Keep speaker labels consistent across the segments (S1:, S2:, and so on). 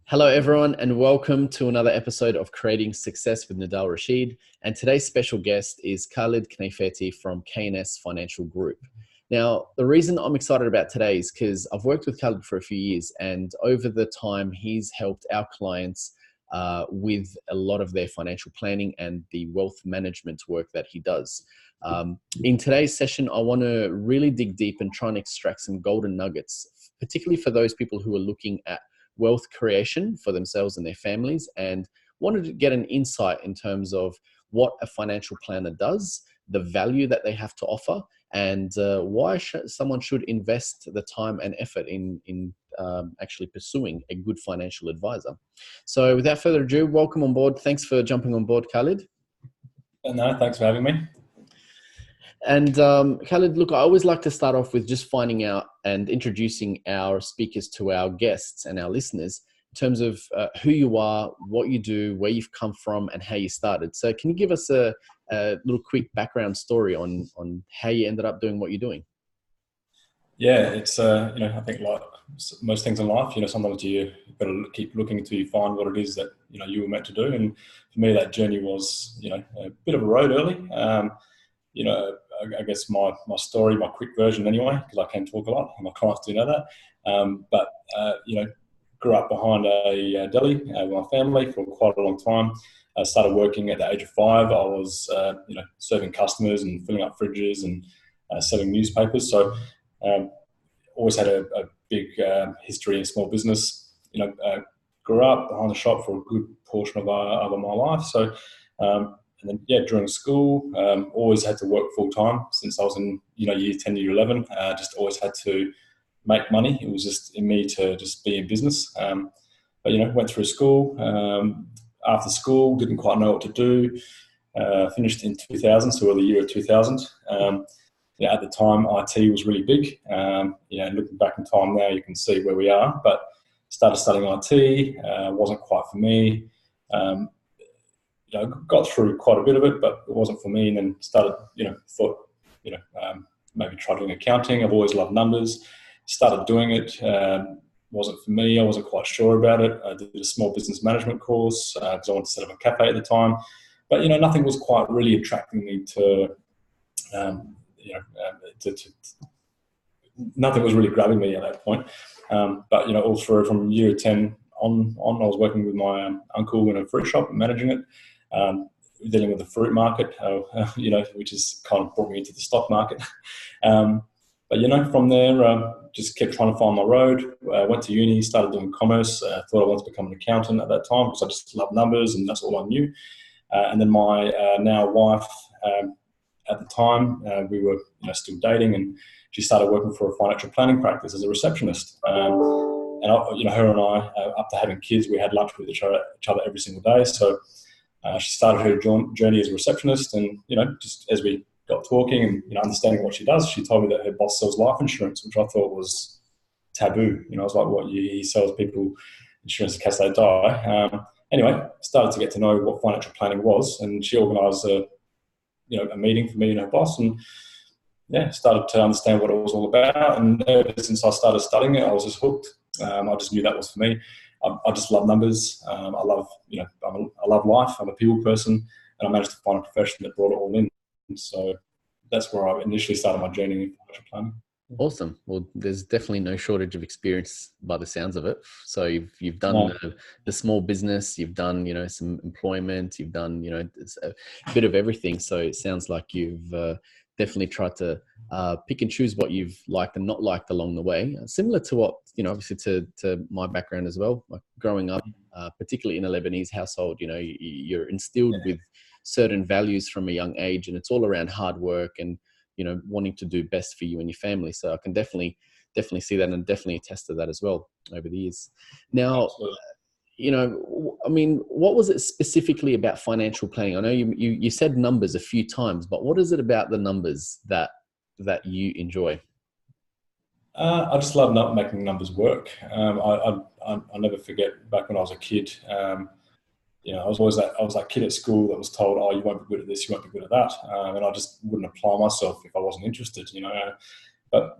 S1: Hello, everyone, and welcome to another episode of Creating Success with Nidal Rasheed. And today's special guest is Khaled Knayfati from KNS Financial Group. Now, the reason I'm excited about today is because I've worked with Khaled for a few years, and over the time, he's helped our clients with a lot of their financial planning and the wealth management work that he does. In today's session, I want to really dig deep and try and extract some golden nuggets, particularly for those people who are looking at wealth creation for themselves and their families, and wanted to get an insight in terms of what a financial planner does, the value that they have to offer, and why someone should invest the time and effort in actually pursuing a good financial advisor. So without further ado, welcome on board. Thanks for jumping on board, Khaled.
S2: No, thanks for having me.
S1: And Khaled, look, I always like to start off with just finding out and introducing our speakers to our guests and our listeners in terms of who you are, what you do, where you've come from, and how you started. So can you give us a little quick background story on how you ended up doing what you're doing?
S2: Yeah, it's I think like most things in life, sometimes you've got to keep looking until you find what it is that you were meant to do. And for me, that journey was a bit of a road early. I guess my story, my quick version anyway, because I can talk a lot, and my clients do know that. But grew up behind a deli with my family for quite a long time. I started working at the age of 5. I was, serving customers and filling up fridges and selling newspapers. So always had a big history in small business. Grew up behind the shop for a good portion of my life. So. And then, during school, always had to work full time since I was in, year 10, year 11. Just always had to make money. It was just in me to just be in business. But went through school. After school, didn't quite know what to do. Finished in 2000, so the year of 2000. At the time, IT was really big. Looking back in time now, you can see where we are. But started studying IT. Wasn't quite for me. Got through quite a bit of it, but it wasn't for me. And then started, thought, maybe try doing accounting. I've always loved numbers. Started doing it. Wasn't for me. I wasn't quite sure about it. I did a small business management course because I wanted to set up a cafe at the time. But, nothing was quite really attracting me nothing was really grabbing me at that point. But, all through from year 10 on, I was working with my uncle in a fruit shop, managing it. Dealing with the fruit market, which has kind of brought me into the stock market. But from there, just kept trying to find my road. Went to uni, started doing commerce. Thought I wanted to become an accountant at that time because I just loved numbers and that's all I knew. And then my now wife, at the time, we were still dating, and she started working for a financial planning practice as a receptionist. And her and I, after having kids, we had lunch with each other every single day. So she started her journey as a receptionist, and just as we got talking and understanding what she does, she told me that her boss sells life insurance, which I thought was taboo. I was like, "What? He sells people insurance in case they die?" Anyway, started to get to know what financial planning was, and she organised a meeting for me and her boss, and started to understand what it was all about. And ever since I started studying it, I was just hooked. I just knew that was for me. I just love numbers. I love, I love life. I'm a people person, and I managed to find a profession that brought it all in. So that's where I initially started my journey in financial planning.
S1: Awesome. Well, there's definitely no shortage of experience by the sounds of it. So you've done the small business, you've done some employment, you've done a bit of everything. So it sounds like you've definitely tried to pick and choose what you've liked and not liked along the way. Similar to what obviously to my background as well. Like growing up, particularly in a Lebanese household, you're instilled with certain values from a young age, and it's all around hard work and wanting to do best for you and your family. So I can definitely see that, and definitely attest to that as well over the years. Now, what was it specifically about financial planning? I know you said numbers a few times, but what is it about the numbers that you enjoy?
S2: I just love not making numbers work. I'll never forget back when I was a kid. I was that kid at school that was told, "Oh, you won't be good at this, you won't be good at that," and I just wouldn't apply myself if I wasn't interested. But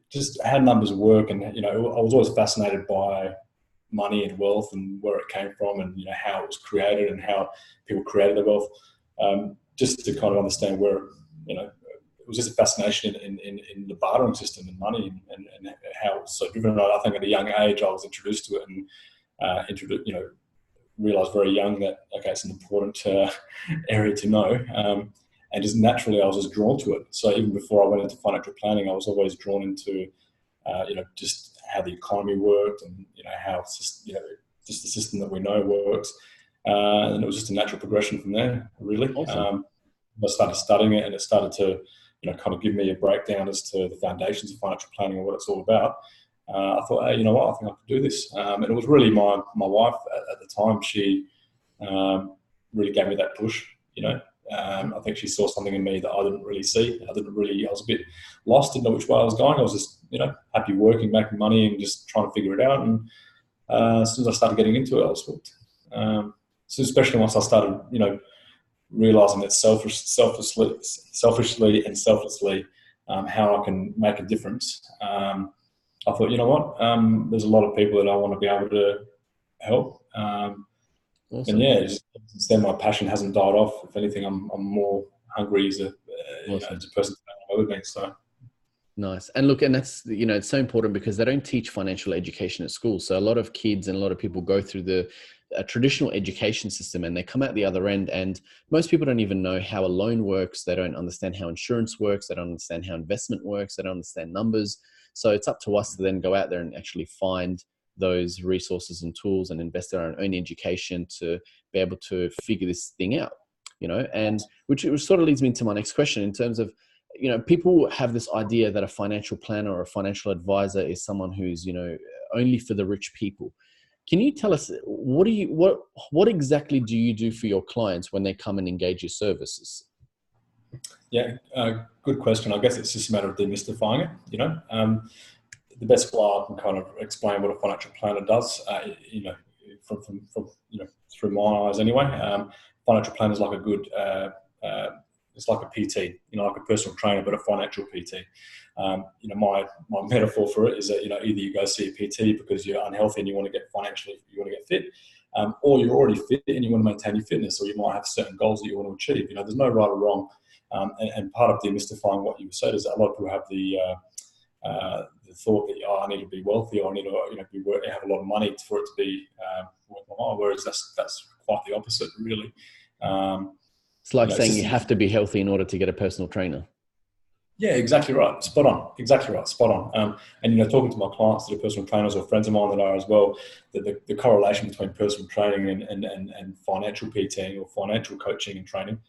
S2: just how numbers work, and I was always fascinated by money and wealth and where it came from, and how it was created and how people created the wealth, just to kind of understand where it was just a fascination in the bartering system and money and how it was so driven. I think at a young age I was introduced to it and realised very young that it's an important area to know. And just naturally I was just drawn to it. So even before I went into financial planning, I was always drawn into just how the economy worked and how it's just just the system that we know works. And it was just a natural progression from there, really.
S1: Awesome.
S2: I started studying it, and it started to kind of give me a breakdown as to the foundations of financial planning and what it's all about. I thought, hey, you know what, I think I could do this. And it was really my wife at the time. She really gave me that push. I think she saw something in me that I didn't really see. I was a bit lost, didn't know which way I was going. I was just, happy working, making money, and just trying to figure it out. And as soon as I started getting into it, I was hooked. So especially once I started, realizing that selfishly and selflessly, how I can make a difference. I thought, you know what, there's a lot of people that I want to be able to help.
S1: Awesome.
S2: And yeah, since then my passion hasn't died off. If anything, I'm more hungry as a
S1: Awesome.
S2: as a person to know everything. So
S1: nice. And look, and that's, it's so important because they don't teach financial education at school. So a lot of kids and a lot of people go through the traditional education system and they come out the other end, and most people don't even know how a loan works. They don't understand how insurance works. They don't understand how investment works. They don't understand numbers. So it's up to us to then go out there and actually find those resources and tools and invest in our own education to be able to figure this thing out, and which sort of leads me into my next question in terms of, people have this idea that a financial planner or a financial advisor is someone who's, only for the rich people. Can you tell us what exactly do you do for your clients when they come and engage your services?
S2: Yeah, good question. I guess it's just a matter of demystifying it. The best way I can kind of explain what a financial planner does, from through my eyes anyway. Financial planner is like a good, it's like a PT, like a personal trainer, but a financial PT. My metaphor for it is that either you go see a PT because you're unhealthy and you want to get fit, or you're already fit and you want to maintain your fitness, or you might have certain goals that you want to achieve. There's no right or wrong. And part of demystifying what you said is that a lot of people have the thought that I need to be wealthy, or I need to have a lot of money for it to be worth my while. Whereas that's quite the opposite, really.
S1: It's like saying you have to be healthy in order to get a personal trainer.
S2: Yeah, exactly right. Spot on. Exactly right. Spot on. And talking to my clients that are personal trainers or friends of mine that are as well, the correlation between personal training and financial PTing or financial coaching and training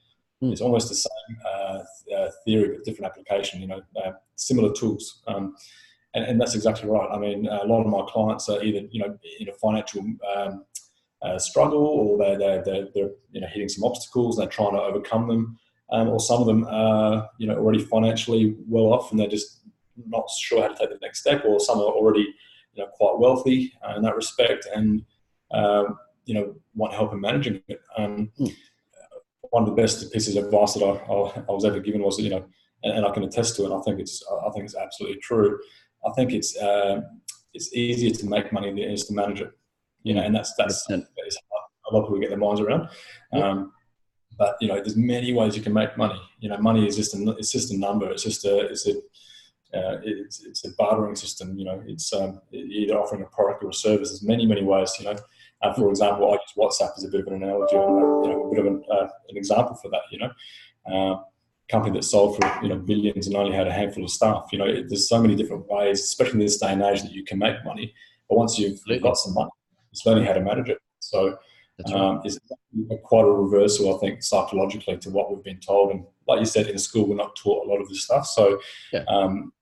S2: is almost the same theory but different application. Similar tools. And that's exactly right. I mean, a lot of my clients are either in a financial struggle, or they're hitting some obstacles and they're trying to overcome them, or some of them are already financially well off and they're just not sure how to take the next step, or some are already quite wealthy in that respect and want help in managing it. One of the best pieces of advice that I was ever given was and I can attest to it. I think it's absolutely true. I think it's easier to make money than it is to manage it. And that's a lot of people get their minds around. But there's many ways you can make money. Money is just a number. It's a bartering system. It's either offering a product or a service. There's many ways. For example, I use WhatsApp as a bit of an analogy, or a bit of an example for that. Company that sold for billions and only had a handful of staff. There's so many different ways, especially in this day and age, that you can make money. But once you've got some money, it's learning how to manage it. So it's quite a reversal, I think, psychologically to what we've been told. And like you said, in school we're not taught a lot of this stuff. So, and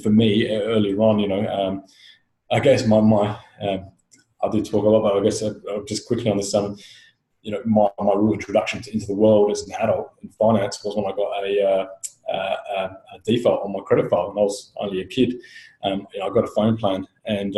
S2: for me, earlier on, I guess I do talk a lot, but I guess just quickly on this. My real introduction into the world as an adult in finance was when I got a default on my credit file, and I was only a kid. I got a phone plan, and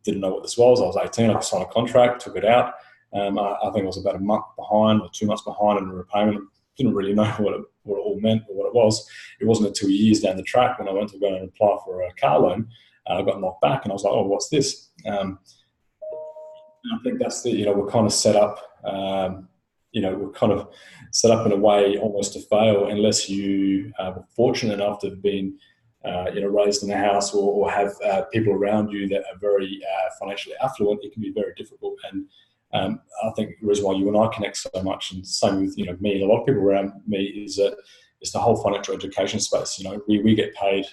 S2: didn't know what this was. I was 18. I signed a contract, took it out. I think I was about a month behind or 2 months behind in the repayment. Didn't really know what it all meant or what it was. It wasn't until years down the track when I went to go and apply for a car loan, I got knocked back, and I was like, "Oh, what's this?" I think that's we're kind of set up, we're kind of set up in a way almost to fail unless you were fortunate enough to have been, raised in a house or have people around you that are very financially affluent. It can be very difficult. And I think the reason why you and I connect so much, and same with me and a lot of people around me, is that it's the whole financial education space. We get paid.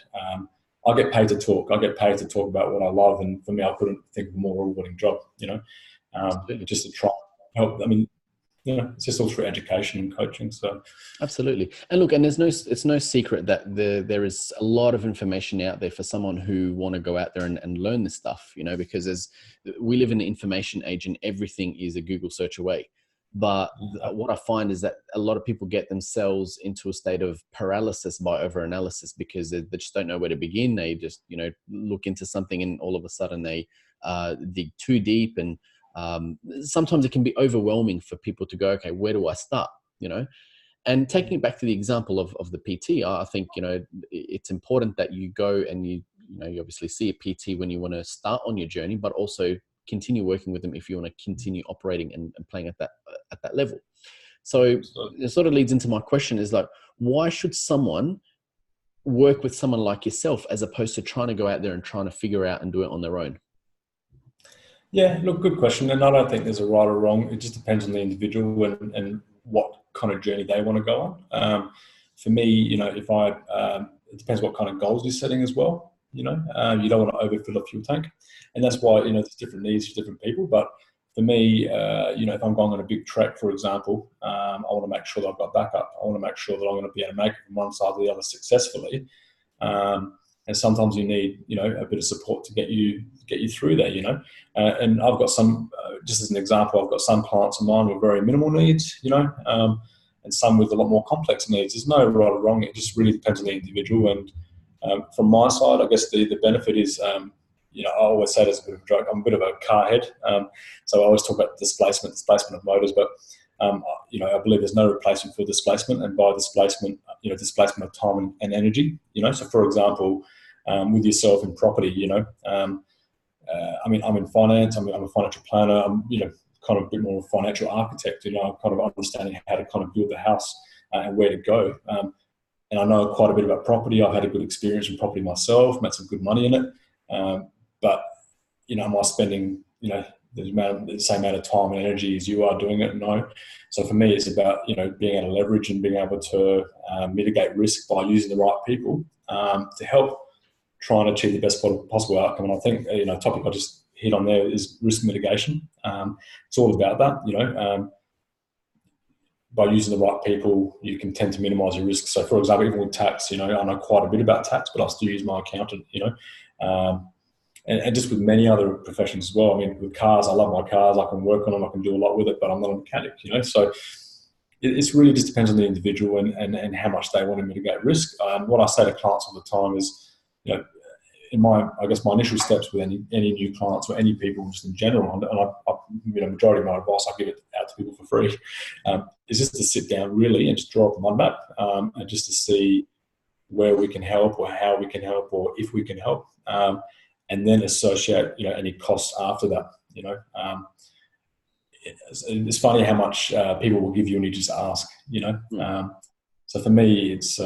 S2: I get paid to talk. I get paid to talk about what I love, and for me, I couldn't think of a more rewarding job. Just to try and help. I mean, it's just all through education and coaching. So,
S1: absolutely. And look, and it's no secret that there is a lot of information out there for someone who want to go out there and learn this stuff. Because as we live in an information age, and everything is a Google search away. But what I find is that a lot of people get themselves into a state of paralysis by overanalysis because they just don't know where to begin. They just, look into something and all of a sudden they dig too deep. And sometimes it can be overwhelming for people to go, okay, where do I start? And taking it back to the example of the PT, I think, it's important that you go and you obviously see a PT when you want to start on your journey, but also continue working with them if you want to continue operating and playing at that level. So it sort of leads into my question is like, why should someone work with someone like yourself as opposed to trying to go out there and trying to figure out and do it on their own?
S2: Yeah, look, good question. And I don't think there's a right or wrong. It just depends on the individual and what kind of journey they want to go on. For me, if it depends what kind of goals you're setting as well. You don't want to overfill a fuel tank, and that's why there's different needs for different people. But for me, if I'm going on a big trek, for example, I want to make sure that I've got backup. I want to make sure that I'm going to be able to make it from one side to the other successfully. And sometimes you need, a bit of support to get you through there, and I've got some, just as an example, I've got some clients of mine with very minimal needs, and some with a lot more complex needs. There's no right or wrong. It just really depends on the individual. And from my side, I guess the benefit is, I always say this as a bit of a joke, I'm a bit of a car head. So I always talk about displacement of motors, but I believe there's no replacement for displacement, and by displacement, displacement of time and energy. So for example, with yourself in property, I'm in finance. I'm a financial planner. I'm kind of a bit more of a financial architect. I'm kind of understanding how to kind of build the house and where to go. And I know quite a bit about property. I've had a good experience in property myself. Made some good money in it. But am I spending the same amount of time and energy as you are doing it? No. So for me, it's about being able to leverage and being able to mitigate risk by using the right people to help try and achieve the best possible outcome. And I think a topic I just hit on there is risk mitigation. It's all about that. By using the right people, you can tend to minimise your risk. So, for example, even with tax, I know quite a bit about tax, but I still use my accountant. And just with many other professions as well. I mean, with cars, I love my cars. I can work on them. I can do a lot with it, but I'm not a mechanic. So it's really just depends on the individual and how much they want to mitigate risk. What I say to clients all the time is, in my initial steps with any new clients or any people just in general, and majority of my advice I give it out to people for free, is just to sit down really and just draw up a mind map and just to see where we can help or how we can help or if we can help, and then associate any costs after that. It's funny how much people will give you when you just ask. So for me, it's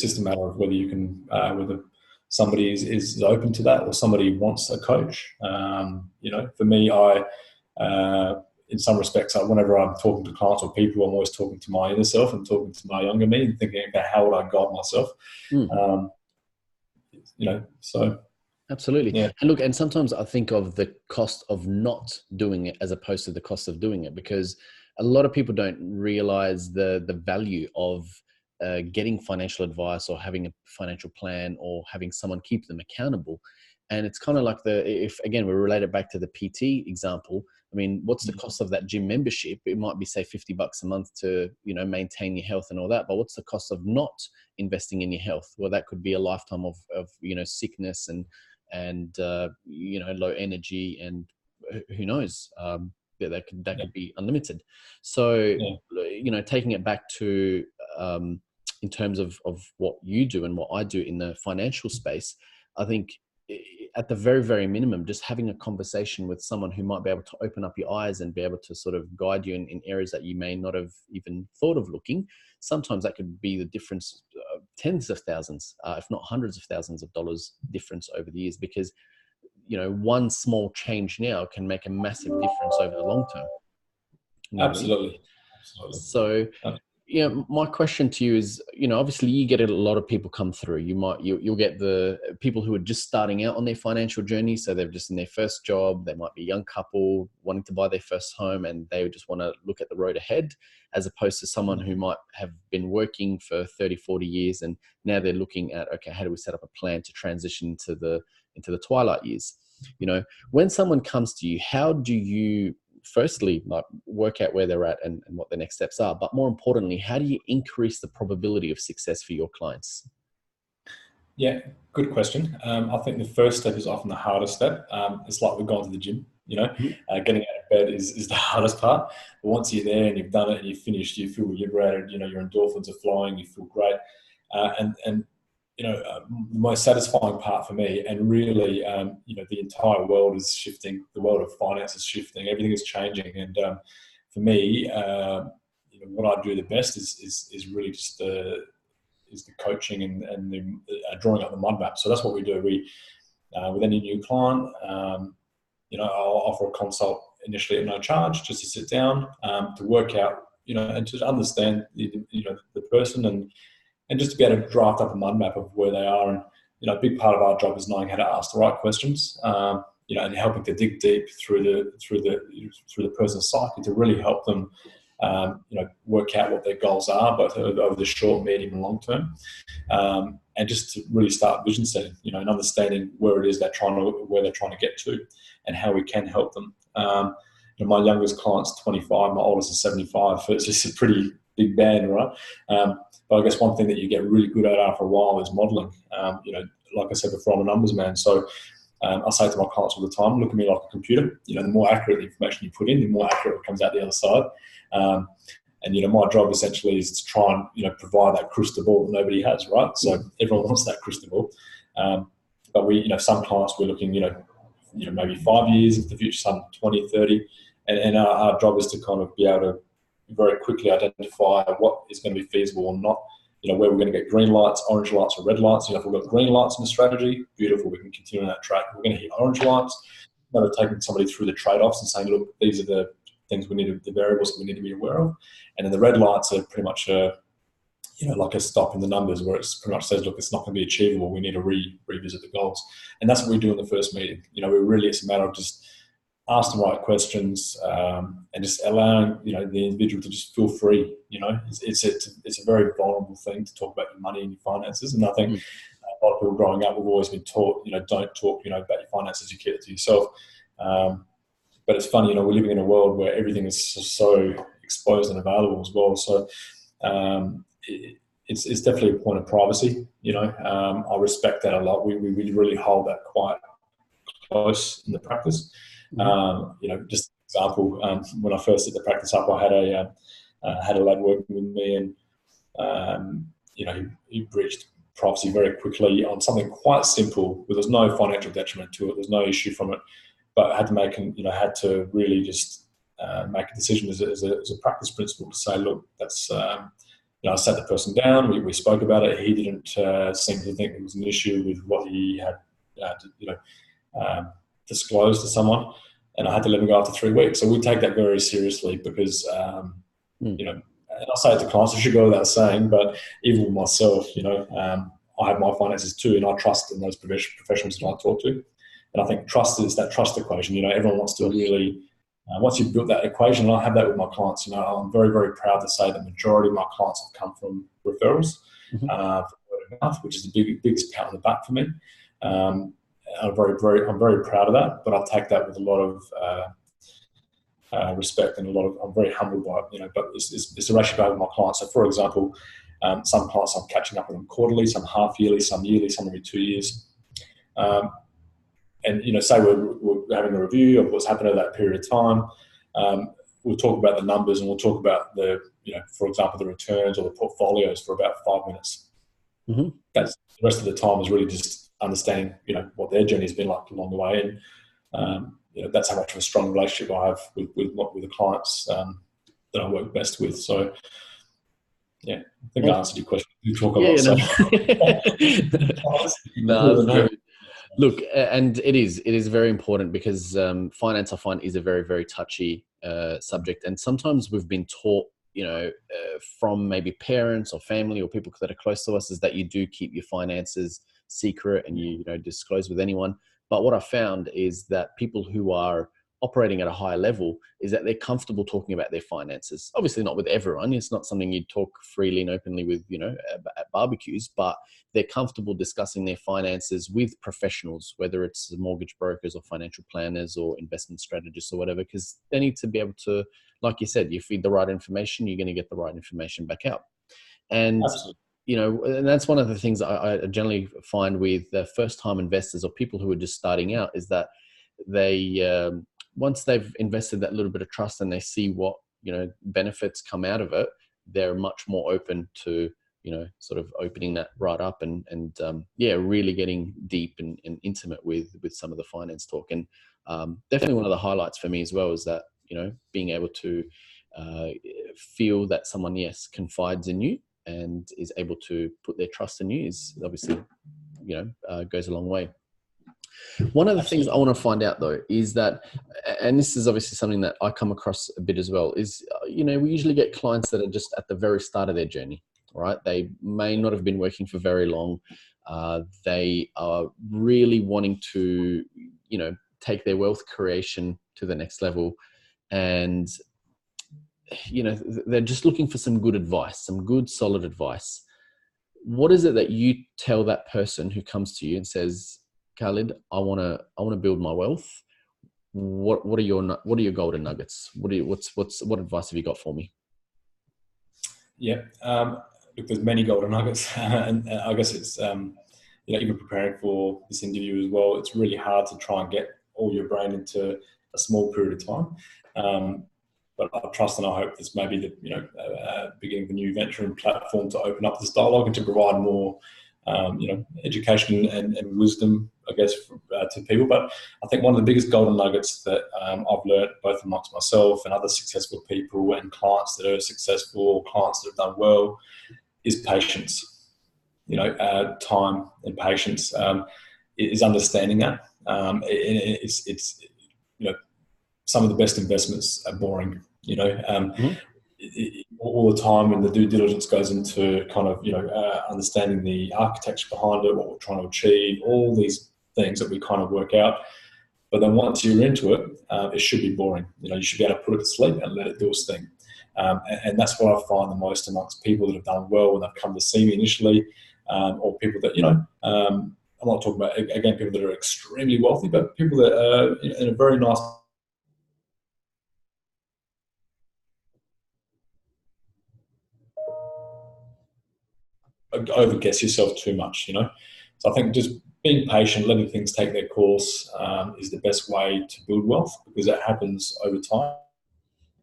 S2: just a matter of whether you can, whether somebody is open to that or somebody wants a coach. For me, in some respects, whenever I'm talking to clients or people, I'm always talking to my inner self and talking to my younger me and thinking about how would I guide myself. So.
S1: Absolutely.
S2: Yeah.
S1: And look, and sometimes I think of the cost of not doing it as opposed to the cost of doing it, because a lot of people don't realize the value of getting financial advice or having a financial plan or having someone keep them accountable. And it's kind of like if again, we relate it back to the PT example. I mean, what's the cost of that gym membership? It might be, say, $50 a month to, maintain your health and all that. But what's the cost of not investing in your health? Well, that could be a lifetime of sickness and low energy, and who knows, that could be unlimited. So, taking it back to, in terms of what you do and what I do in the financial space, I think at the very, very minimum, just having a conversation with someone who might be able to open up your eyes and be able to sort of guide you in areas that you may not have even thought of looking. Sometimes that could be the difference, tens of thousands, if not hundreds of thousands of dollars difference over the years, because, one small change now can make a massive difference over the long term.
S2: Absolutely.
S1: So, my question to you is, obviously you get a lot of people come through. You'll get the people who are just starting out on their financial journey. So they're just in their first job. They might be a young couple wanting to buy their first home, and they just want to look at the road ahead, as opposed to someone who might have been working for 30, 40 years. And now they're looking at, okay, how do we set up a plan to transition into the twilight years? When someone comes to you, how do you firstly work out where they're at and what their next steps are, but more importantly, how do you increase the probability of success for your clients?
S2: Yeah, good question. I think the first step is often the hardest step. It's like we've gone to the gym, getting out of bed is the hardest part. But once you're there and you've done it and you've finished, you feel liberated, your endorphins are flowing, you feel great. The most satisfying part for me, and really, the entire world is shifting. The world of finance is shifting. Everything is changing. And for me, what I do the best is really just the coaching and the drawing up the mud map. So that's what we do. With any new client, I'll offer a consult initially at no charge, just to sit down, to work out, and to understand the person and just to be able to draft up a mud map of where they are. And, a big part of our job is knowing how to ask the right questions, and helping to dig deep through the person's psyche to really help them, work out what their goals are, both over the short, medium, and long term. And just to really start vision setting, and understanding where it is they're trying to get to and how we can help them. My youngest client's 25, my oldest is 75, so it's just a pretty big band, right? But I guess one thing that you get really good at after a while is modeling. Like I said before, I'm a numbers man. So I say to my clients all the time, look at me like a computer. The more accurate the information you put in, the more accurate it comes out the other side. And my job essentially is to try and, provide that crystal ball that nobody has, right? So everyone wants that crystal ball. But we, some clients we're looking, maybe 5 years into the future, some 20, 30. And our job is to kind of be able to very quickly identify what is going to be feasible or not, where we're going to get green lights, orange lights, or red lights. If we've got green lights in the strategy, beautiful, we can continue on that track. We're going to hit orange lights, taking somebody through the trade-offs and saying, look, these are the things the variables that we need to be aware of. And then the red lights are pretty much like a stop in the numbers, where it's pretty much says, look, it's not going to be achievable. We need to revisit the goals. And that's what we do in the first meeting. It's a matter of just ask the right questions, and just allowing the individual to just feel free. It's a very vulnerable thing to talk about your money and your finances. And I think a lot of people growing up, we've always been taught, don't talk, about your finances. You keep it to yourself. But it's funny, we're living in a world where everything is so exposed and available as well. So it's definitely a point of privacy. I respect that a lot. We really hold that quite close in the practice. Just an example, when I first set the practice up, I had a lad working with me, and he breached privacy very quickly on something quite simple, where there's no financial detriment to it, there's no issue from it, but I had to really just make a decision as a practice principle to say, look, that's I sat the person down, we spoke about it. He didn't seem to think it was an issue with what he had disclosed to someone, and I had to let him go after 3 weeks. So we take that very seriously, because and I say it to clients, I should go without saying, but even with myself, I have my finances too, and I trust in those professionals that I talk to. And I think trust is that trust equation. Everyone wants to really, once you've built that equation, and I have that with my clients, I'm very, very proud to say the majority of my clients have come from referrals, from word of mouth, which is the biggest pat on the back for me. I'm very proud of that, but I take that with a lot of respect, and I'm very humbled by it, but it's a relationship with my clients. So for example, some clients I'm catching up with them quarterly, some half yearly, some yearly, some every 2 years. And say we're having a review of what's happened over that period of time. We'll talk about the numbers, and we'll talk about for example, the returns or the portfolios for about 5 minutes. That's the rest of the time is really just understanding, what their journey has been like along the way. And, that's how much of a strong relationship I have with the clients that I work best with. So, yeah, I think I answered your question. You talk a lot. So.
S1: No, that's good. Look, and it is very important because finance, I find, is a very, very touchy subject. And sometimes we've been taught, from maybe parents or family or people that are close to us, is that you do keep your finances secret and you don't disclose with anyone. But what I found is that people who are operating at a higher level is that they're comfortable talking about their finances. Obviously not with everyone. It's not something you talk freely and openly with, at barbecues, but they're comfortable discussing their finances with professionals, whether it's mortgage brokers or financial planners or investment strategists or whatever, because they need to be able to, like you said, you feed the right information, you're going to get the right information back out. And
S2: Absolutely.
S1: And that's one of the things I generally find with first-time investors or people who are just starting out, is that they, once they've invested that little bit of trust and they see what, benefits come out of it, they're much more open to, sort of opening that right up and really getting deep and intimate with some of the finance talk. And definitely one of the highlights for me as well is that, being able to feel that someone, yes, confides in you and is able to put their trust in you is obviously, goes a long way. One of the things I want to find out though is that, and this is obviously something that I come across a bit as well, is, we usually get clients that are just at the very start of their journey, right? They may not have been working for very long. They are really wanting to, take their wealth creation to the next level. And, they're just looking for some good advice, some good solid advice. What is it that you tell that person who comes to you and says, Khaled, I want to build my wealth. What are your golden nuggets? What advice have you got for me?
S2: Yeah, look, there's many golden nuggets, and I guess it's even preparing for this interview as well. It's really hard to try and get all your brain into a small period of time. But I trust and I hope this may be the beginning of a new venture and platform to open up this dialogue and to provide more education and wisdom, I guess, to people. But I think one of the biggest golden nuggets that I've learned both amongst myself and other successful people and clients that are successful, clients that have done well, is patience. Time and patience is understanding that. It's some of the best investments are boring. All the time, and the due diligence goes into kind of understanding the architecture behind it, what we're trying to achieve, all these things that we kind of work out. But then once you're into it, it should be boring. You should be able to put it to sleep and let it do its thing. And that's what I find the most amongst people that have done well when they've come to see me initially, or people that I'm not talking about again people that are extremely wealthy, but people that are in a very nice. Overguess yourself too much, So I think just being patient, letting things take their course, is the best way to build wealth, because it happens over time.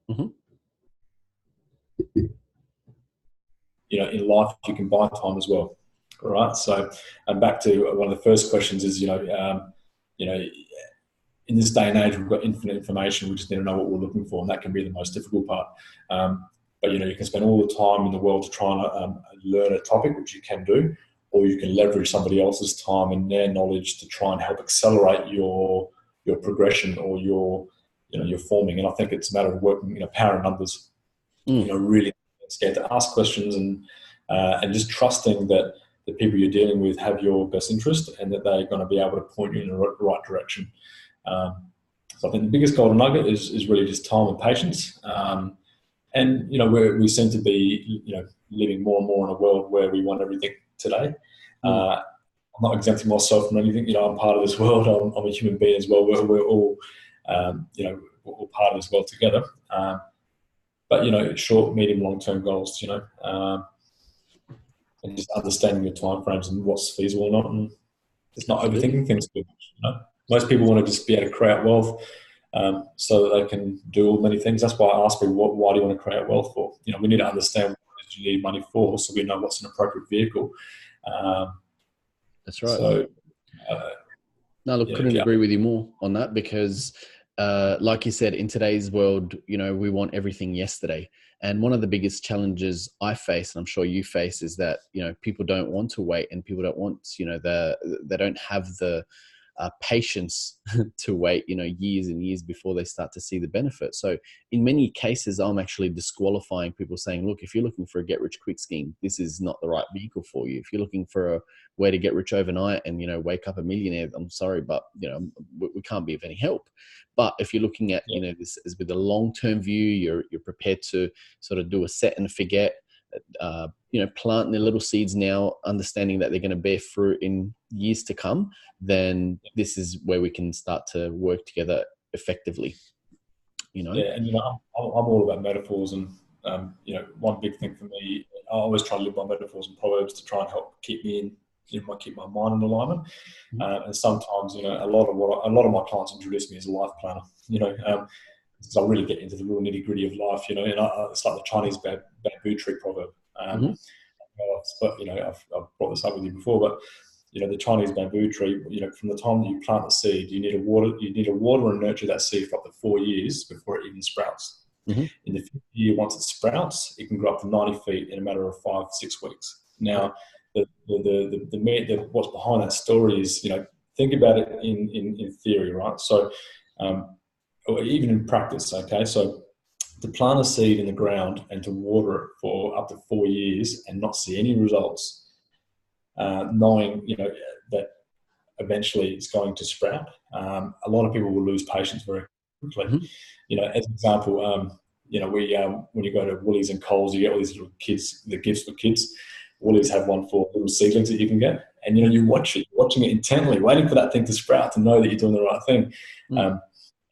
S1: Mm-hmm.
S2: In life you can buy time as well. All right. So, and back to one of the first questions is, in this day and age, we've got infinite information. We just need to know what we're looking for, and that can be the most difficult part. But you can spend all the time in the world to try and learn a topic, which you can do, or you can leverage somebody else's time and their knowledge to try and help accelerate your progression or your forming. And I think it's a matter of working, power in numbers. Really scared to ask questions and just trusting that the people you're dealing with have your best interest and that they're going to be able to point you in the right direction. So I think the biggest golden nugget is really just time and patience. And we seem to be living more and more in a world where we want everything today. I'm not exempting myself from anything. I'm part of this world. I'm a human being as well. We're all we're all part of this world together. But short, medium, long-term goals. And just understanding your timeframes and what's feasible or not, and just not overthinking things too much. Most people want to just be able to create wealth. So that they can do many things. That's why I ask people, why do you want to create wealth for? We need to understand what you need money for, so we know what's an appropriate vehicle.
S1: That's right.
S2: So,
S1: No, look, couldn't agree with you more on that because, like you said, in today's world, we want everything yesterday. And one of the biggest challenges I face, and I'm sure you face, is that, people don't want to wait, and people don't want, they don't have the patience to wait, years and years before they start to see the benefit. So in many cases, I'm actually disqualifying people, saying, look, if you're looking for a get rich quick scheme, this is not the right vehicle for you. If you're looking for a way to get rich overnight and, wake up a millionaire, I'm sorry, but, we can't be of any help. But if you're looking at, this is with a long-term view, you're prepared to sort of do a set and forget, planting their little seeds now, understanding that they're going to bear fruit in years to come, then this is where we can start to work together effectively.
S2: Yeah, and I'm all about metaphors, and one big thing for me, I always try to live by metaphors and proverbs to try and help keep me keep my mind in alignment. And sometimes, a lot of my clients introduce me as a life planner. Because I really get into the real nitty gritty of life. And it's like the Chinese bamboo tree proverb. But I've brought this up with you before, but the Chinese bamboo tree, from the time that you plant the seed, you need to water and nurture that seed for up to 4 years before it even sprouts. In the 5th year, once it sprouts, it can grow up to 90 feet in a matter of 5-6 weeks. Now, what's behind that story is, think about it in theory, right? So, or even in practice, okay? So, to plant a seed in the ground and to water it for up to 4 years and not see any results, knowing that eventually it's going to sprout, a lot of people will lose patience very quickly. As an example, when you go to Woolies and Coles, you get all these little kids, the gifts for kids. Woolies have one for little seedlings that you can get, and you watch it, watching it intently, waiting for that thing to sprout to know that you're doing the right thing.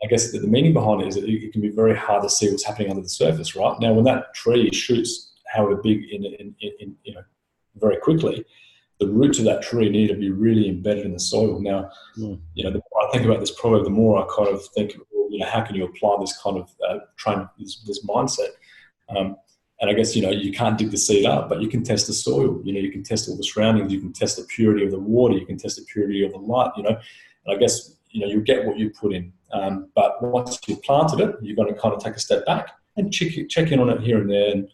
S2: I guess the meaning behind it is that it can be very hard to see what's happening under the surface, right? Now, when that tree shoots however big very quickly, the roots of that tree need to be really embedded in the soil. Now, the more I think about this proverb, the more I kind of think, how can you apply this kind of this mindset? And I guess, you can't dig the seed up, but you can test the soil. You can test all the surroundings. You can test the purity of the water. You can test the purity of the light, And I guess, you'll get what you put in. But once you've planted it, you're going to kind of take a step back and check in on it here and there. And,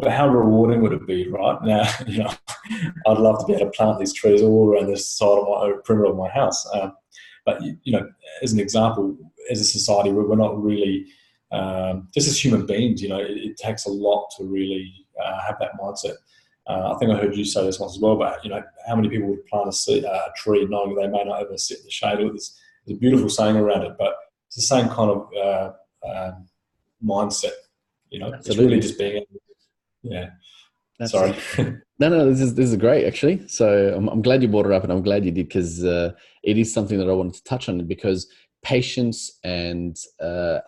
S2: but how rewarding would it be, right? Now, I'd love to be able to plant these trees all around the side of my perimeter of my house. But, as an example, as a society, we're not really, just as human beings, it takes a lot to really have that mindset. I think I heard you say this once as well, but how many people would plant a tree knowing they may not ever sit in the shade? There's a beautiful saying around it, but it's the same kind of mindset. It's really just being able to,
S1: Absolutely.
S2: Sorry.
S1: No, this is great, actually. So I'm glad you brought it up, and I'm glad you did, because it is something that I wanted to touch on, because patience and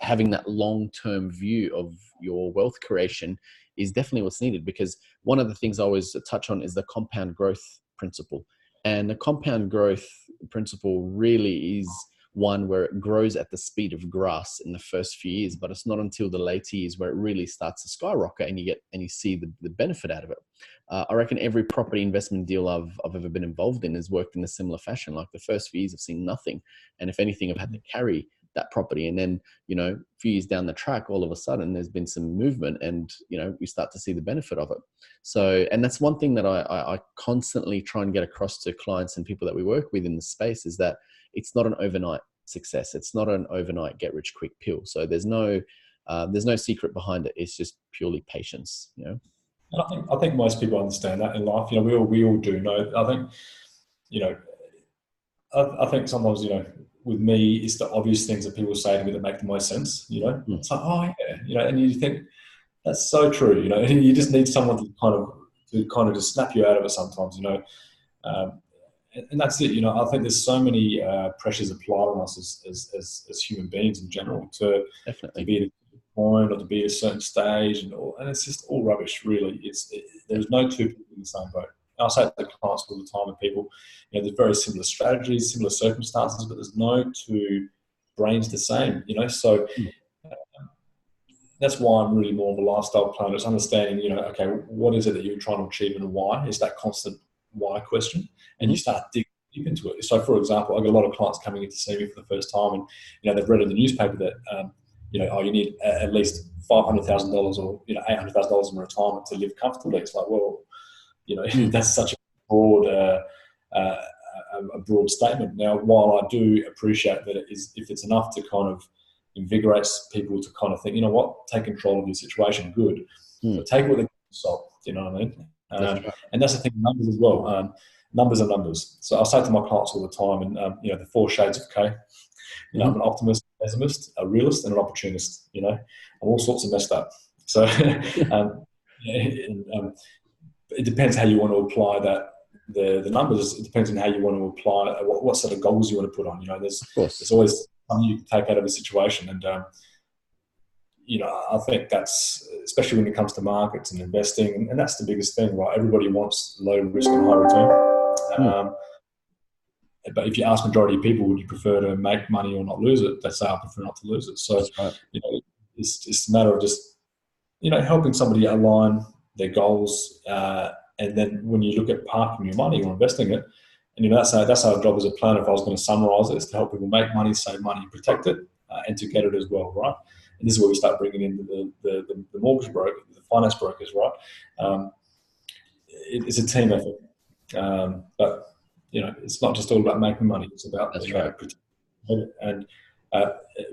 S1: having that long-term view of your wealth creation is definitely what's needed. Because one of the things I always touch on is the compound growth principle. And the compound growth principle really is one where it grows at the speed of grass in the first few years, but it's not until the later years where it really starts to skyrocket and you see the benefit out of it. I reckon every property investment deal I've ever been involved in has worked in a similar fashion. Like the first few years I've seen nothing, and if anything, I've had to carry that property, and then a few years down the track, all of a sudden there's been some movement, and we start to see the benefit of it. So, and that's one thing that I constantly try and get across to clients and people that we work with in the space, is that it's not an overnight success. It's not an overnight get rich quick pill. So there's no secret behind it. It's just purely patience.
S2: And I think most people understand that in life. We all do know. I think I think sometimes with me, it's the obvious things that people say to me that make the most sense. It's like, oh yeah, and you think that's so true. And you just need someone to kind of just snap you out of it sometimes. And that's it. I think there's so many pressures applied on us as human beings in general to be at a point or to be at a certain stage, and it's just all rubbish, really. There's no two people in the same boat. And I say it to clients all the time, and people, there's very similar strategies, similar circumstances, but there's no two brains the same. So that's why I'm really more of a lifestyle planner. It's understanding, okay, what is it that you're trying to achieve and why? Is that constant why question, and you start digging deep into it. So, for example, I get a lot of clients coming in to see me for the first time, and they've read in the newspaper that you need at least $500,000 or $800,000 in retirement to live comfortably. It's like, well, that's such a broad a broad statement. Now, while I do appreciate that if it's enough to kind of invigorate people to kind of think, take control of your situation, good. But take it with a salt. You know what I mean? And that's the thing, numbers as well. Numbers are numbers. So I say to my clients all the time, and the 4 shades of K. I'm an optimist, pessimist, a realist, and an opportunist. I'm all sorts of messed up. So it depends how you want to apply the numbers. It depends on how you want to apply what sort of goals you want to put on. There's always something you can take out of a situation, and I think that's, especially when it comes to markets and investing, and that's the biggest thing, right? Everybody wants low risk and high return. But if you ask majority of people, would you prefer to make money or not lose it? They say, I prefer not to lose it. So, it's a matter of just, helping somebody align their goals. And then when you look at parking your money or investing it, and that's our job as a planner. If I was going to summarize it, is to help people make money, save money, protect it, and to get it as well, right? And this is where we start bringing in the mortgage broker, the finance brokers, right? It's a team effort. But it's not just all about making money. It's about protecting it. And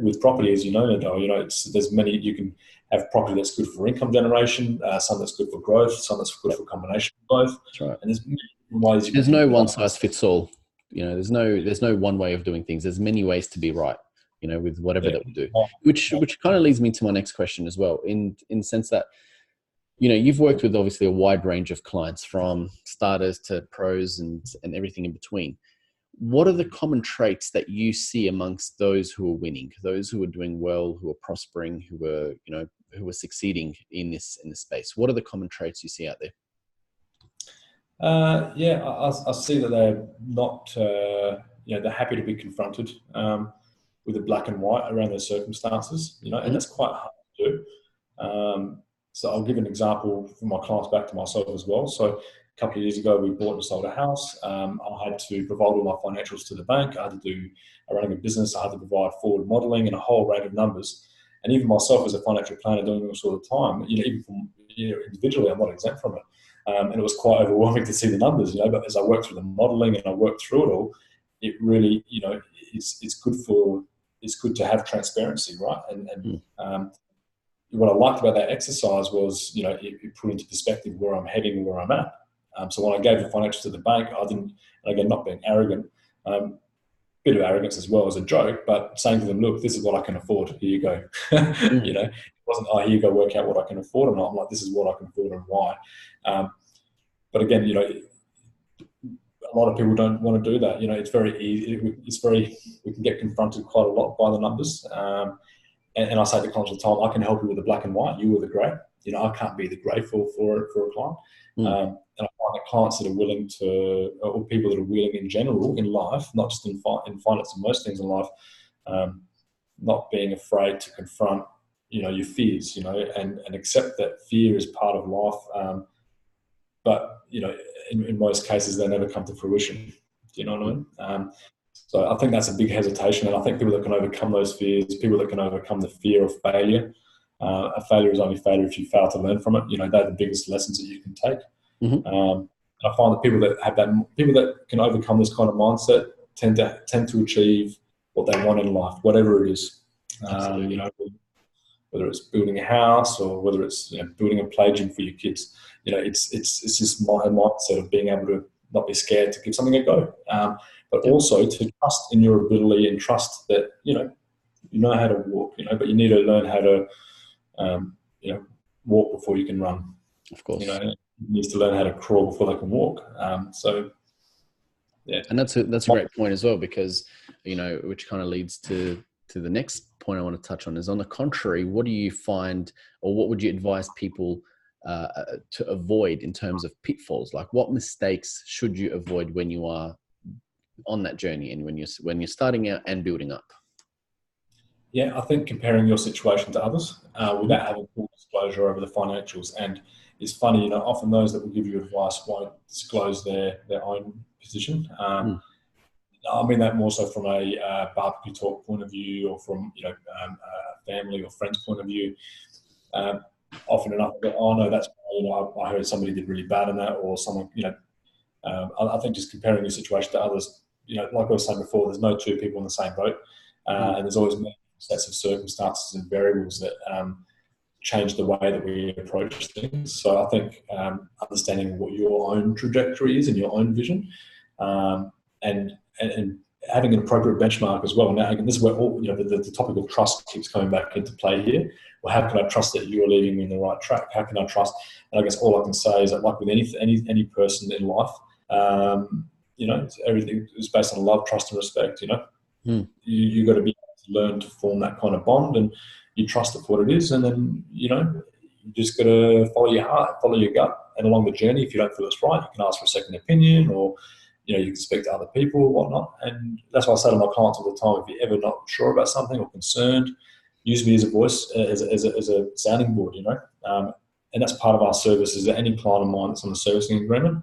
S2: with property, as Nidal, there's many. You can have property that's good for income generation, some that's good for growth, some that's good for combination of both.
S1: That's right.
S2: And there's many ways.
S1: There's no one size fits all. There's no one way of doing things. There's many ways to be right. With whatever that we do, which kind of leads me to my next question as well. In the sense that you've worked with obviously a wide range of clients, from starters to pros and everything in between. What are the common traits that you see amongst those who are winning, those who are doing well, who are prospering, who are succeeding in this space? What are the common traits you see out there?
S2: I see that they're not, they're happy to be confronted with the black and white around their circumstances, and that's quite hard to do. So I'll give an example from my clients back to myself as well. So a couple of years ago, we bought and sold a house. I had to provide all my financials to the bank. I had to do running a business. I had to provide forward modelling and a whole range of numbers. And even myself as a financial planner doing this all the time, even from individually, I'm not exempt from it. And it was quite overwhelming to see the numbers, but as I worked through the modelling and I worked through it all, it really, it's good to have transparency, right? And what I liked about that exercise was, it put into perspective where I'm heading and where I'm at. So when I gave the financials to the bank, I didn't, and again, not being arrogant, bit of arrogance as well as a joke, but saying to them, look, this is what I can afford. Here you go. It wasn't, here you go, work out what I can afford or not. I'm like, this is what I can afford and why. But again, a lot of people don't want to do that. It's very easy. We can get confronted quite a lot by the numbers. And I say to clients all the time, I can help you with the black and white, you with the grey. I can't be the grey for a client. And I find that clients that are willing to, or people that are willing in general in life, not just in finance and most things in life, not being afraid to confront, your fears, and accept that fear is part of life. But, in most cases, they never come to fruition. Do you know what I mean? So I think that's a big hesitation. And I think people that can overcome those fears, people that can overcome the fear of failure, a failure is only failure if you fail to learn from it. They're the biggest lessons that you can take. I find that people that can overcome this kind of mindset tend to achieve what they want in life, whatever it is. Whether it's building a house or whether it's building a play gym for your kids. It's just my mindset of being able to not be scared to give something a go, but also to trust in your ability and trust that you know how to walk. But you need to learn how to walk before you can run.
S1: Of course,
S2: you need to learn how to crawl before they can walk.
S1: And that's a great point as well, because which kind of leads to the next point I want to touch on is, on the contrary, what do you find, or what would you advise people to avoid in terms of pitfalls? Like, what mistakes should you avoid when you are on that journey and when you're starting out and building up?
S2: Yeah, I think comparing your situation to others without having full disclosure over the financials. And it's funny, often those that will give you advice won't disclose their own position. I mean that more so from a barbecue talk point of view, or from a family or friends point of view. Often enough, oh no, that's I heard somebody did really bad in that, or someone I think just comparing your situation to others, like I was saying before, there's no two people in the same boat, and there's always many sets of circumstances and variables that change the way that we approach things. So I think understanding what your own trajectory is and your own vision, and having an appropriate benchmark as well. Now, again, this is where the topic of trust keeps coming back into play here. Well, how can I trust that you're leading me in the right track? How can I trust? And I guess all I can say is that, like with any person in life, everything is based on love, trust, and respect. You got to be able to learn to form that kind of bond, and you trust it for what it is, and then you just got to follow your heart, follow your gut, and along the journey, if you don't feel it's right, you can ask for a second opinion, or you can speak to other people or whatnot. And that's why I say to my clients all the time: if you're ever not sure about something or concerned, use me as a voice, as a sounding board. And that's part of our service. Is that any client of mine that's on a servicing agreement,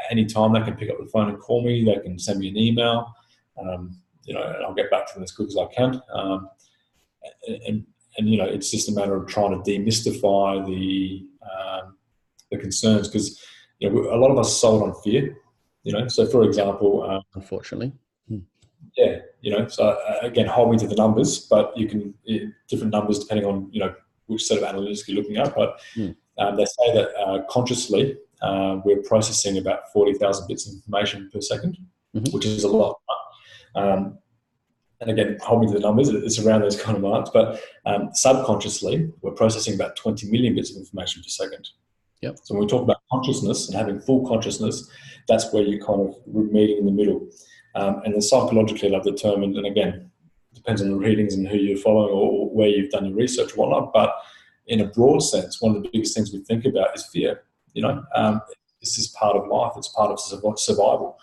S2: anytime they can pick up the phone and call me, they can send me an email, and I'll get back to them as quick as I can. And it's just a matter of trying to demystify the concerns, because a lot of us are sold on fear. So for example,
S1: unfortunately,
S2: so again, hold me to the numbers, but you can different numbers depending on which set of analytics you're looking at. But they say that consciously we're processing about 40,000 bits of information per second, which is a lot. And again, hold me to the numbers, it's around those kind of marks, but subconsciously, we're processing about 20 million bits of information per second.
S1: Yep.
S2: So when we talk about consciousness and having full consciousness, that's where you're kind of meeting in the middle. And then psychologically, I've determined, and again, depends on the readings and who you're following or where you've done your research or whatnot, but in a broad sense, one of the biggest things we think about is fear. This is part of life, it's part of survival.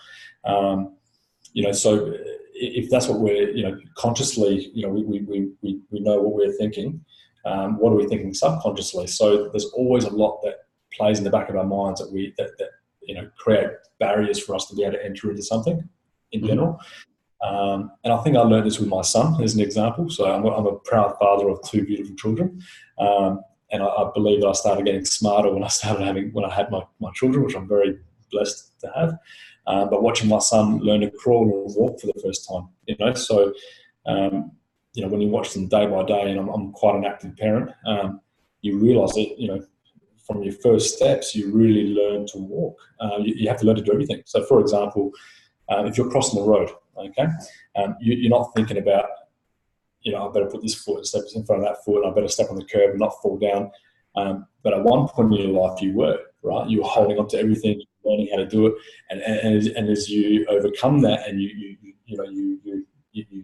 S2: So if that's what we're, consciously, we know what we're thinking, what are we thinking subconsciously? So there's always a lot that plays in the back of our minds that create barriers for us to be able to enter into something in general. And I think I learned this with my son as an example. So I'm a proud father of two beautiful children. And I believe that I started getting smarter when I had my children, which I'm very blessed to have. But watching my son learn to crawl or walk for the first time, so when you watch them day by day, and I'm quite an active parent, you realise that from your first steps, you really learn to walk. You have to learn to do everything. So, for example, if you're crossing the road, okay, you're not thinking about, I better put this foot in front of that foot, and I better step on the curb and not fall down. But at one point in your life, you were, right? You were holding on to everything, learning how to do it, and as you overcome that, and you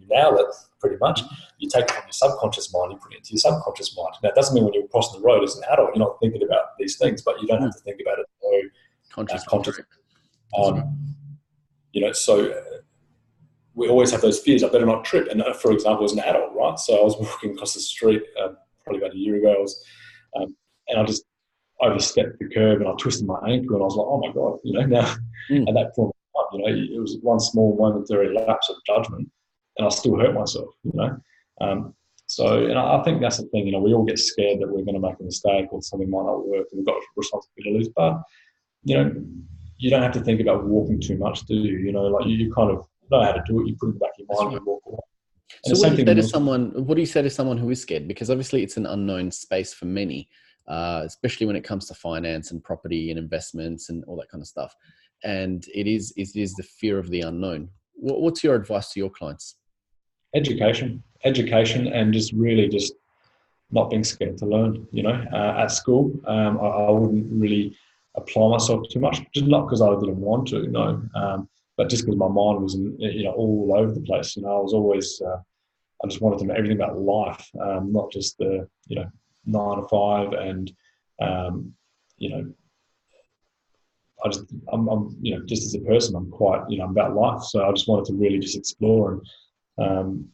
S2: nail it pretty much, you take it from your subconscious mind, you put it into your subconscious mind. Now, it doesn't mean when you're crossing the road as an adult, you're not thinking about these things, but you don't have to think about it consciously. So we always have those fears. I better not trip. And for example, as an adult, right? So I was walking across the street probably about a year ago, and I just overstepped the curb and I twisted my ankle, and I was like, oh my God, now at that point, it was one small momentary lapse of judgment, and I still hurt myself, So, and I think that's the thing, we all get scared that we're going to make a mistake or something might not work, and we've got responsibilities, but, you don't have to think about walking too much, do you? You kind of know how to do it, you put it in the back of your mind and walk away.
S1: So what do you say to someone who is scared? Because obviously it's an unknown space for many, especially when it comes to finance and property and investments and all that kind of stuff. And it is the fear of the unknown. What's your advice to your clients?
S2: Education, and just not being scared to learn. At school, I wouldn't really apply myself too much, just not because I didn't want to, but just because my mind was, all over the place. I was always, I just wanted to know everything about life, not just the, 9 to 5, and, I'm just as a person, I'm quite, I'm about life. So I just wanted to really just explore, and,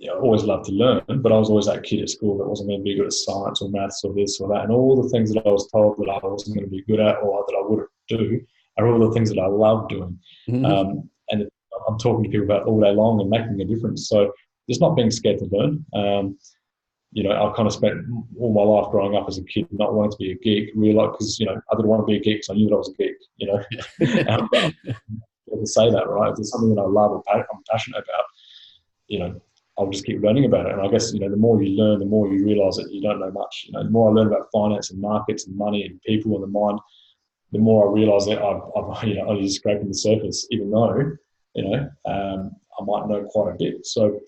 S2: I always loved to learn, but I was always that kid at school that wasn't going to be good at science or maths or this or that. And all the things that I was told that I wasn't going to be good at or that I wouldn't do, are all the things that I love doing. And I'm talking to people about all day long and making a difference. So just not being scared to learn. I kind of spent all my life growing up as a kid not wanting to be a geek, realised, because, I didn't want to be a geek because I knew that I was a geek, to say that, right? If there's something that I love or I'm passionate about, I'll just keep learning about it. And I guess, the more you learn, the more you realise that you don't know much. The more I learn about finance and markets and money and people and the mind, the more I realise that I'm only just scraping the surface, even though, I might know quite a bit. So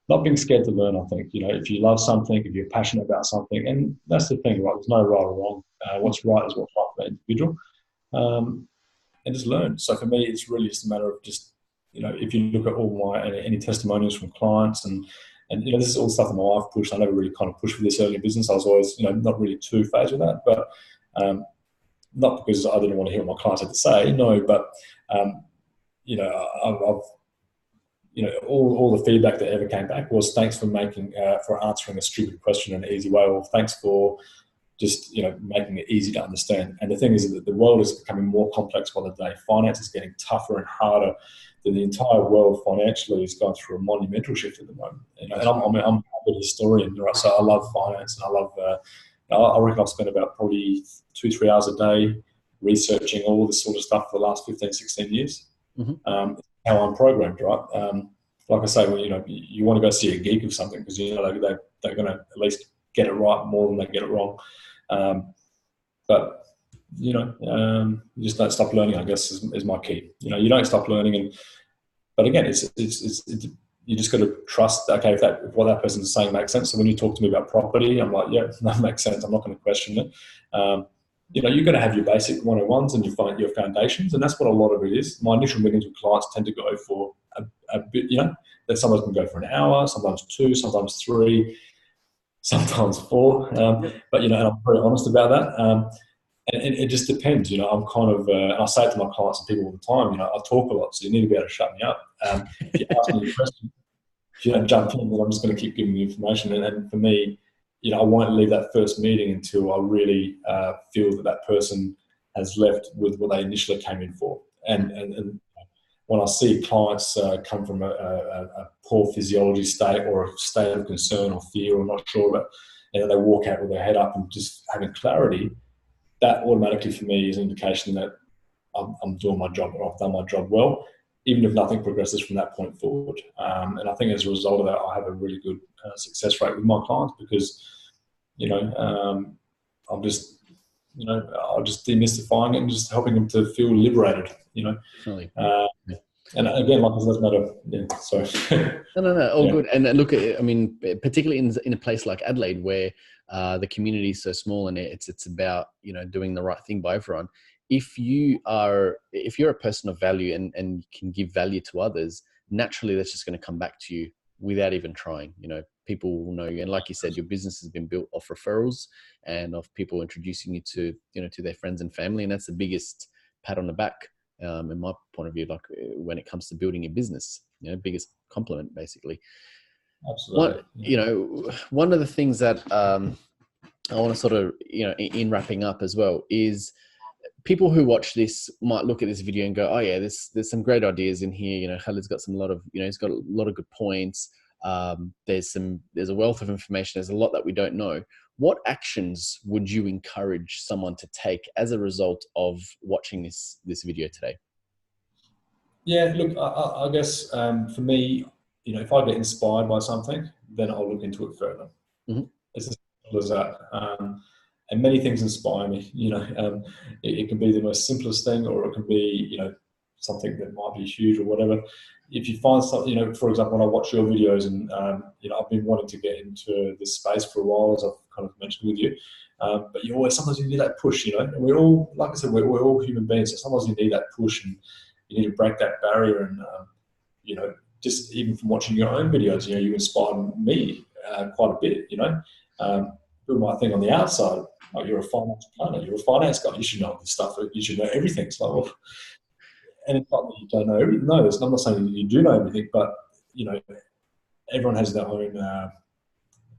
S2: not being scared to learn, I think, if you love something, if you're passionate about something, and that's the thing, right? There's no right or wrong. What's right is what's right for the individual. And just learn. So for me, it's really just a matter of just, if you look at all my any testimonials from clients and this is all stuff that my wife pushed. I never really kind of pushed for this early in business. I was always, not really too phased with that, but not because I didn't want to hear what my clients had to say, no, but I've all the feedback that ever came back was thanks for for answering a stupid question in an easy way, or thanks for just making it easy to understand. And the thing is that the world is becoming more complex by the day. Finance is getting tougher and harder. The entire world financially is going through a monumental shift at the moment. And I'm a historian, right? So I love finance, and I love. I reckon I've spent about probably 2-3 hours a day researching all this sort of stuff for the last 15, 16 years. How I'm programmed, right? Like I say, well, you want to go see a geek of something because they're going to at least get it right more than they get it wrong. But you just don't stop learning, I guess, is my key. You don't stop learning, but again, it's you just got to trust. Okay, if what that person is saying makes sense. So when you talk to me about property, I'm like, yeah, that makes sense. I'm not going to question it. You're going to have your basic 101s and your foundations, and that's what a lot of it is. My initial meetings with clients tend to go for a bit, that sometimes can go for an hour, sometimes 2, sometimes 3, sometimes 4. But and I'm very honest about that. And it just depends. I'm kind of, and I say it to my clients and people all the time. I talk a lot, so you need to be able to shut me up. If you ask me a question, if you don't jump in, then I'm just going to keep giving you information. And for me, I won't leave that first meeting until I really feel that person has left with what they initially came in for. And when I see clients come from a poor physiology state or a state of concern or fear or not sure about, and they walk out with their head up and just having clarity, that automatically for me is an indication that I'm doing my job, or I've done my job well, even if nothing progresses from that point forward. And I think as a result of that, I have a really good success rate with my clients because, I'm just, I'm just demystifying it and just helping them to feel liberated, And again, like it doesn't matter. Yeah, sorry.
S1: No, all good. And look, I mean, particularly in a place like Adelaide, where the community is so small and it's about doing the right thing by everyone. If you're a person of value and can give value to others, naturally that's just going to come back to you without even trying. People will know you, and like you said, your business has been built off referrals and of people introducing you to to their friends and family, and that's the biggest pat on the back. In my point of view, like when it comes to building your business, biggest compliment basically.
S2: Absolutely.
S1: One of the things that I want to sort of, in wrapping up as well, is people who watch this might look at this video and go, oh yeah, there's some great ideas in here. Khaled's got he's got a lot of good points. There's a wealth of information. There's a lot that we don't know. What actions would you encourage someone to take as a result of watching this video today?
S2: Yeah, look, I guess for me, if I get inspired by something, then I'll look into it further. It's as simple as that. And many things inspire me. It can be the most simplest thing, or it can be, something that might be huge or whatever. If you find something, for example, when I watch your videos and, I've been wanting to get into this space for a while, as I've kind of mentioned with you. But sometimes you need that push, and we're all, like I said, we're all human beings. So sometimes you need that push and you need to break that barrier. And, just even from watching your own videos, you inspire me quite a bit, doing my thing on the outside. Like, you're a finance planner, you're a finance guy, you should know this stuff, you should know everything. It's like, well, and it's not that you don't know everything. No, I'm not saying you do know everything, but everyone has their own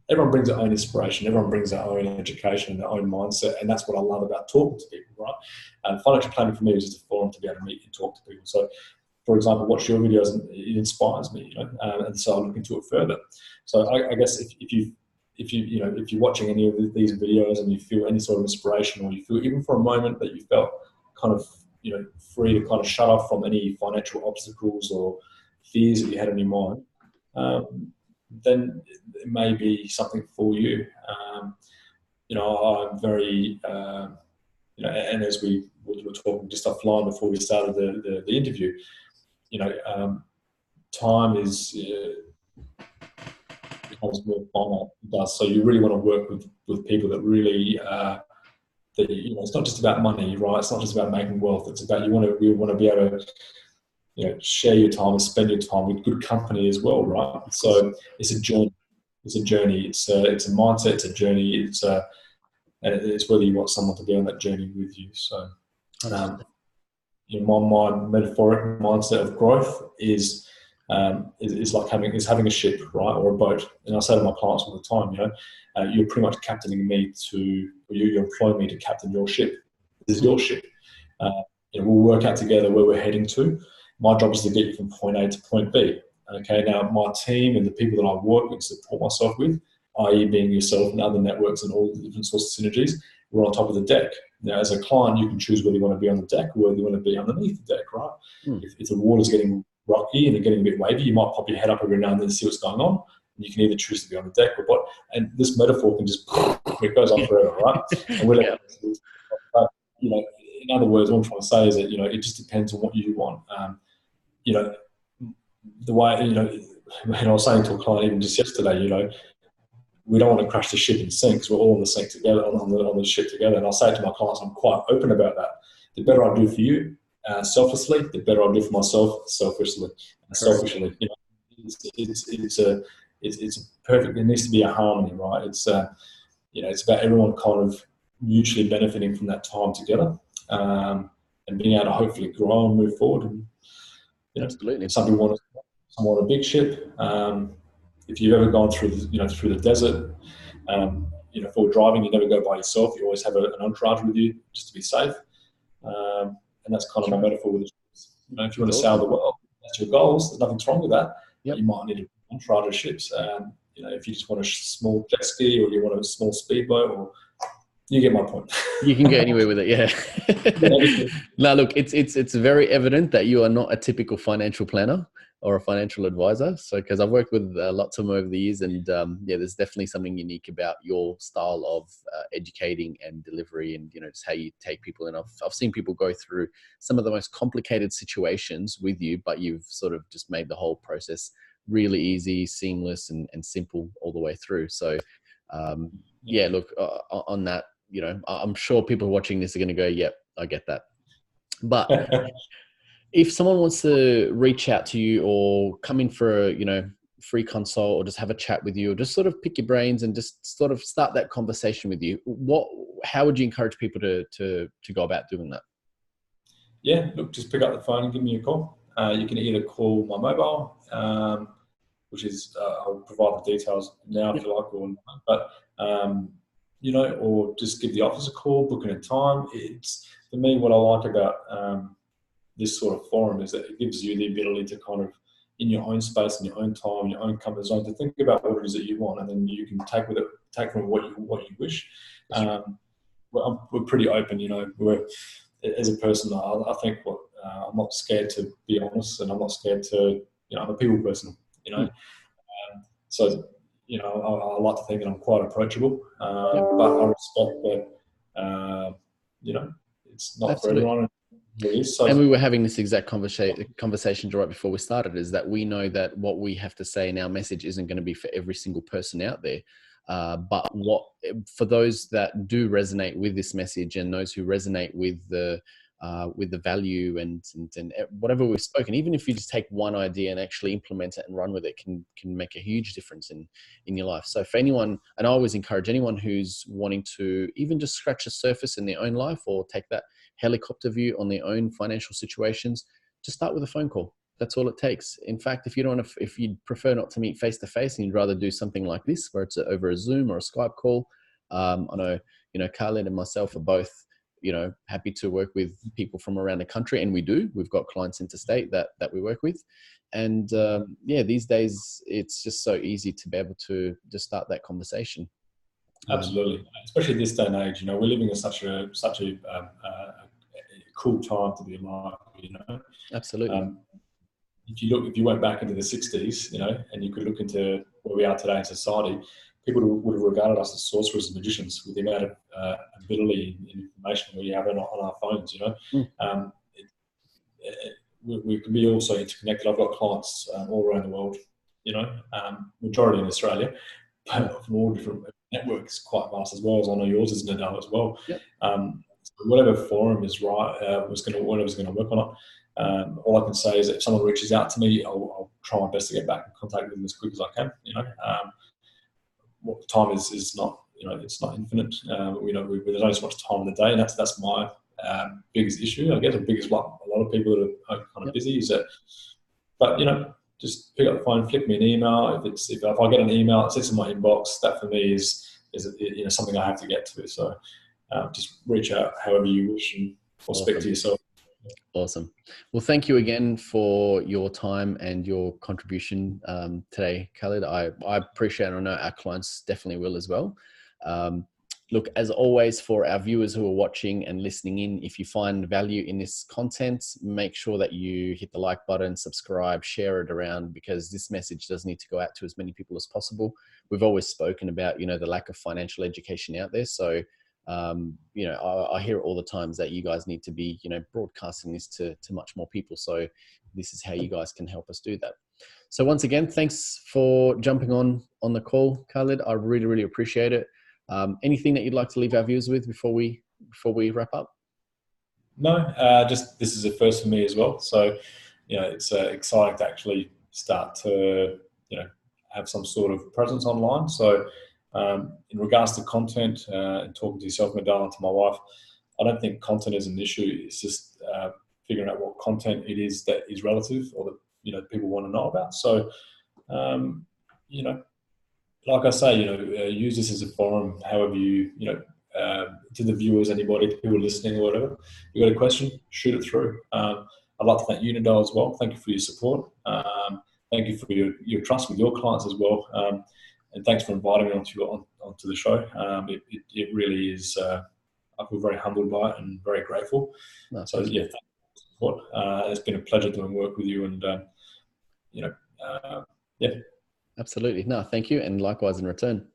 S2: everyone brings their own inspiration, everyone brings their own education and their own mindset, and that's what I love about talking to people, right? And financial planning for me is just a forum to be able to meet and talk to people. So, for example, watch your videos and it inspires me, and so I look into it further. So I guess if you're watching any of these videos and you feel any sort of inspiration, or you feel even for a moment that you felt kind of free to kind of shut off from any financial obstacles or fears that you had in your mind, then it may be something for you. I'm very, and as we were talking just offline before we started the interview, time is becomes more finite. It does. So you really want to work with people that really, it's not just about money, right? It's not just about making wealth. It's about we want to be able to share your time and spend your time with good company as well, right? So it's a journey. It's a journey. It's a mindset. It's a journey. And it's whether you want someone to be on that journey with you. So, my metaphoric mindset of growth is like having a ship, right, or a boat. And I say to my clients all the time, you're pretty much captaining me you're employing me to captain your ship. This is your ship. We'll work out together where we're heading to. My job is to get you from point A to point B. Okay, now my team and the people that I work with, support myself with, i.e. being yourself and other networks and all the different sorts of synergies, we're on top of the deck. Now, as a client, you can choose whether you want to be on the deck or whether you want to be underneath the deck, right? If the water's getting rocky and it's getting a bit wavy, you might pop your head up every now and then to see what's going on. And you can either choose to be on the deck or what. And this metaphor can just, it goes on forever, right? And we're in other words, what I'm trying to say is that, it just depends on what you want. The way, and I was saying to a client even just yesterday, we don't want to crash the ship and sink because we're all on the sink together, on the ship together. And I'll say to my clients, I'm quite open about that. The better I do for you, selflessly, the better I'll do for myself, selfishly. It's perfect. There needs to be a harmony, right? It's about everyone kind of mutually benefiting from that time together, and being able to hopefully grow and move forward. And,
S1: absolutely.
S2: Some want a big ship. If you've ever gone through the desert, for driving, you never go by yourself. You always have an entourage with you just to be safe. And that's kind of my metaphor with the ships. If you want to sail the world, that's your goals. There's nothing wrong with that. Yep. You might need an entourage of ships. If you just want a small jet ski or you want a small speedboat, or you get my point.
S1: You can go anywhere with it, yeah. Now, look, it's very evident that you are not a typical financial planner or a financial advisor. So, because I've worked with lots of them over the years, and there's definitely something unique about your style of educating and delivery, and just how you take people. And I've seen people go through some of the most complicated situations with you, but you've sort of just made the whole process really easy, seamless, and simple all the way through. So, look, on that, I'm sure people watching this are going to go, yep, I get that. But if someone wants to reach out to you or come in for a, free consult, or just have a chat with you, or just sort of pick your brains and just sort of start that conversation with you, how would you encourage people to go about doing that?
S2: Yeah, look, just pick up the phone and give me a call. You can either call my mobile, which is, I'll provide the details now if you like, or just give the office a call, book in a time. It's, for me, what I like about this sort of forum is that it gives you the ability to kind of, in your own space, in your own time, in your own comfort zone, to think about what it is that you want, and then you can take from what you wish. We're pretty open, we're, as a person, I think I'm not scared to be honest, and I'm not scared to, I'm a people person, so, I like to think that I'm quite approachable, but I respect that, it's not for everyone.
S1: And we were having this exact conversation right before we started, is that we know that what we have to say in our message isn't going to be for every single person out there. But for those that do resonate with this message, and those who resonate with the value and whatever we've spoken, even if you just take one idea and actually implement it and run with it, can make a huge difference in your life. So for anyone, and I always encourage anyone who's wanting to even just scratch the surface in their own life, or take that helicopter view on their own financial situations, just start with a phone call. That's all it takes. In fact, if you'd prefer not to meet face to face and you'd rather do something like this, where it's over a Zoom or a Skype call, I know, Khaled and myself are both, happy to work with people from around the country, and we do. We've got clients interstate that we work with, and these days it's just so easy to be able to just start that conversation.
S2: Absolutely, especially this day and age. We're living in such a cool time to be alive.
S1: Absolutely.
S2: If you went back into the 60s, and you could look into where we are today in society, people would have regarded us as sorcerers and magicians with the amount of ability and information we have on our phones. We can be also interconnected. I've got clients all around the world. Majority in Australia, but from all different networks, quite vast as well. As I know yours is Nidal as well.
S1: Yep.
S2: So whatever forum is right, whatever's going to work on it. All I can say is that if someone reaches out to me, I'll try my best to get back in contact with them as quick as I can. What time is not, it's not infinite. There's only so much time in the day, and that's my biggest issue, I guess, or biggest one. A lot of people that are kind of busy is that, but just pick up the phone, flick me an email. If I get an email that sits in my inbox, that for me is something I have to get to. So just reach out however you wish or speak to yourself.
S1: Awesome. Well, thank you again for your time and your contribution today, Khaled. I appreciate it. I know our clients definitely will as well. Look, as always, for our viewers who are watching and listening in, if you find value in this content, make sure that you hit the like button, subscribe, share it around, because this message does need to go out to as many people as possible. We've always spoken about, the lack of financial education out there. So, I hear all the times that you guys need to be, broadcasting this to much more people. So this is how you guys can help us do that. So once again, thanks for jumping on the call, Khaled. I really, really appreciate it. Anything that you'd like to leave our viewers with before we wrap up?
S2: No, just this is a first for me as well. So, it's exciting to actually start to, have some sort of presence online. So, in regards to content and talking to yourself, Nidal, and to my wife, I don't think content is an issue. It's just figuring out what content it is that is relative or that people want to know about. So, like I say, use this as a forum. However to the viewers, anybody, people listening or whatever, you got a question, shoot it through. I'd like to thank you, Nidal, as well. Thank you for your support. Thank you for your trust with your clients as well. And thanks for inviting me onto the show. It really is. I feel very humbled by it and very grateful.
S1: No,
S2: so yeah, thank you for support. It's been a pleasure doing work with you, and yeah.
S1: Absolutely. No, thank you, and likewise in return.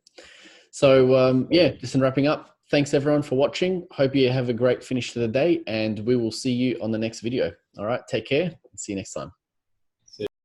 S1: So just in wrapping up, thanks everyone for watching. Hope you have a great finish to the day, and we will see you on the next video. All right, take care and see you next time.